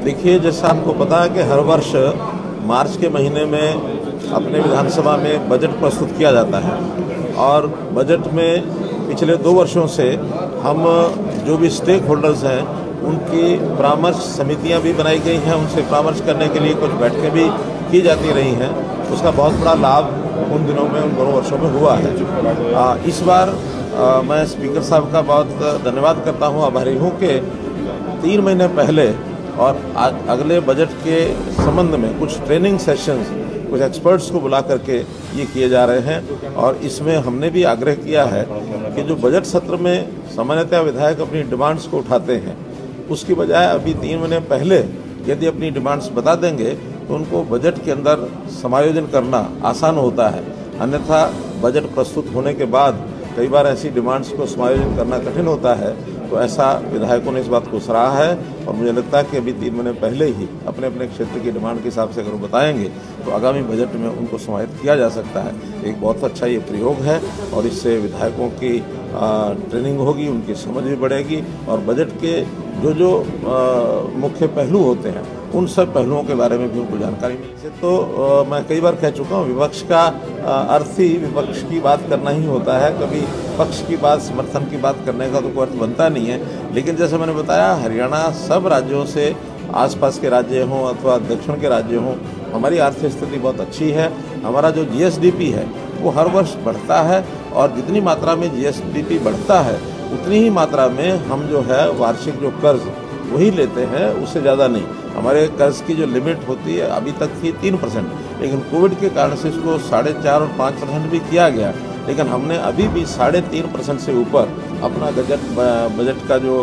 देखिए, जैसा आपको पता है कि हर वर्ष मार्च के महीने में अपने विधानसभा में बजट प्रस्तुत किया जाता है और बजट में पिछले 2 वर्षों से हम जो भी स्टेक होल्डर्स हैं उनकी परामर्श समितियां भी बनाई गई हैं, उनसे परामर्श करने के लिए कुछ बैठकें भी की जाती रही हैं। उसका बहुत बड़ा लाभ उन दिनों में, उन 2 वर्षों में हुआ है। इस बार मैं स्पीकर साहब का बहुत धन्यवाद करता हूं, आभारी हूं कि 3 महीने पहले और अगले बजट के संबंध में कुछ ट्रेनिंग सेशंस, कुछ एक्सपर्ट्स को बुला करके ये किए जा रहे हैं। और इसमें हमने भी आग्रह किया है कि जो बजट सत्र में सामान्यतः विधायक अपनी डिमांड्स को उठाते हैं, उसकी बजाय अभी 3 महीने पहले यदि अपनी डिमांड्स बता देंगे तो उनको बजट के अंदर समायोजन करना आसान होता है। अन्यथा बजट प्रस्तुत होने के बाद कई बार ऐसी डिमांड्स को समायोजन करना कठिन होता है। तो ऐसा विधायकों ने इस बात को सराहा है और मुझे लगता है कि अभी 3 महीने पहले ही अपने अपने क्षेत्र की डिमांड के हिसाब से अगर वो बताएंगे तो आगामी बजट में उनको समाहित किया जा सकता है। एक बहुत अच्छा ये प्रयोग है और इससे विधायकों की ट्रेनिंग होगी, उनकी समझ भी बढ़ेगी और बजट के जो मुख्य पहलू होते हैं उन सब पहलुओं के बारे में भी उनको जानकारी मिली। तो मैं कई बार कह चुका हूँ, विपक्ष का अर्थ ही विपक्ष की बात करना ही होता है। कभी पक्ष की बात, समर्थन की बात करने का तो कोई अर्थ बनता नहीं है। लेकिन जैसे मैंने बताया, हरियाणा सब राज्यों से, आसपास के राज्य हों अथवा दक्षिण के राज्य हों, हमारी आर्थिक स्थिति बहुत अच्छी है। हमारा जो जीएसडीपी है वो हर वर्ष बढ़ता है और जितनी मात्रा में जीएसडीपी बढ़ता है उतनी ही मात्रा में हम जो है वार्षिक जो कर्ज वही लेते हैं, उससे ज़्यादा नहीं। हमारे कर्ज की जो लिमिट होती है अभी तक थी 3%, लेकिन कोविड के कारण से इसको 4.5 और 5% भी किया गया। लेकिन हमने अभी भी 3.5% से ऊपर अपना बजट का जो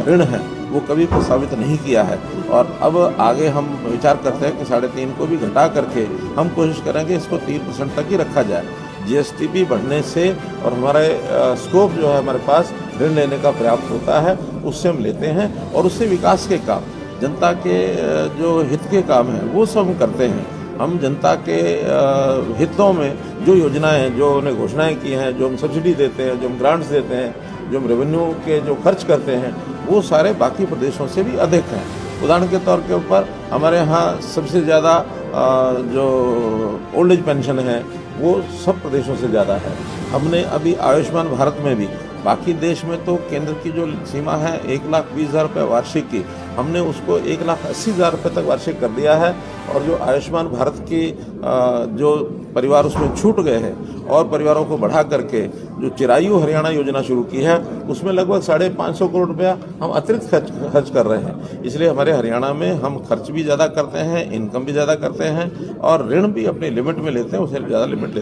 ऋण है वो कभी प्रस्तावित नहीं किया है। और अब आगे हम विचार करते हैं कि 3.5 को भी घटा करके हम कोशिश करेंगे इसको 3% तक ही रखा जाए। जीएसडीपी बढ़ने से और हमारे स्कोप जो है हमारे पास ऋण लेने का पर्याप्त होता है, उससे हम लेते हैं और उससे विकास के काम, जनता के जो हित के काम हैं वो सब हम करते हैं। हम जनता के हितों में जो योजनाएं, जो उन्हें घोषणाएं की हैं, जो हम सब्सिडी देते हैं, जो हम ग्रांट्स देते हैं, जो हम रेवेन्यू के जो खर्च करते हैं, वो सारे बाकी प्रदेशों से भी अधिक हैं। उदाहरण के तौर के ऊपर हमारे यहाँ सबसे ज़्यादा जो ओल्ड एज पेंशन है वो सब प्रदेशों से ज़्यादा है। हमने अभी आयुष्मान भारत में भी, बाकी देश में तो केंद्र की जो सीमा है 1,20,000 रुपये वार्षिक की, हमने उसको 1,80,000 रुपये तक वार्षिक कर दिया है। और जो आयुष्मान भारत की जो परिवार उसमें छूट गए हैं और परिवारों को बढ़ा करके जो चिरायु हरियाणा योजना शुरू की है उसमें लगभग 550 करोड़ रुपया हम अतिरिक्त खर्च कर रहे हैं। इसलिए हमारे हरियाणा में हम खर्च भी ज़्यादा करते हैं, इनकम भी ज़्यादा करते हैं और ऋण भी अपनी लिमिट में लेते हैं, उससे ज़्यादा लिमिट लेते हैं।